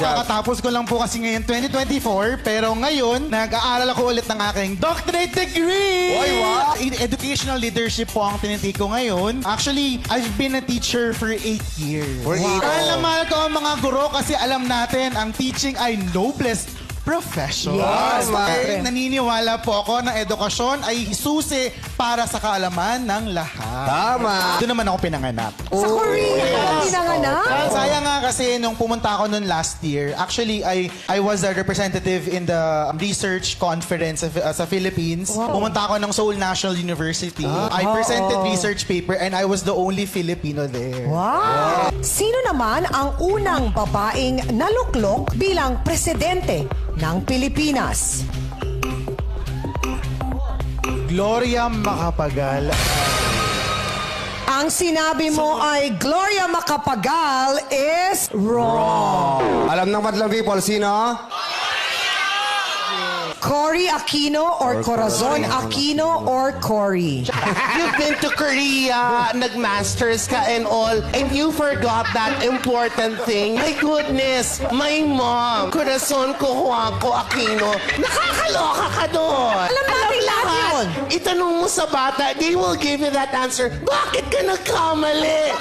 kakatapos ko lang po kasi ngayon 2024, pero ngayon, nag-aaral ako ulit ng aking doctorate degree! Oy, wow! In educational leadership po ang tinitake ko ngayon. Actually, I've been a teacher for 8 years. For 8 Mahal na mahal ko ang mga guro kasi alam natin, ang teaching ay noblest profession. Yes, Kaya naniniwala po ako na edukasyon ay susi para sa kaalaman ng lahat. Tama. Doon naman ako pinanganak. Sa Korea ka pinanganak? Sayang nga kasi nung pumunta ako noon last year, actually, I was a representative in the research conference sa Philippines. Pumunta ako ng Seoul National University. I presented research paper and I was the only Filipino there. Wow! Sino naman ang unang babaeng naluklok bilang presidente ng Pilipinas? Gloria Macapagal. Ang sinabi mo ay Gloria Macapagal is wrong. Alam ng madlang people, sino? Cory Aquino or Corazon Aquino or Cory? You've been to Korea, nag-masters ka and all, and you forgot that important thing. My goodness, my mom, Corazon Cojuaco Aquino, nakakaloka ka doon. Alam natin lahat yun. Itanong mo sa bata, they will give you that answer. Bakit ka nagkamali?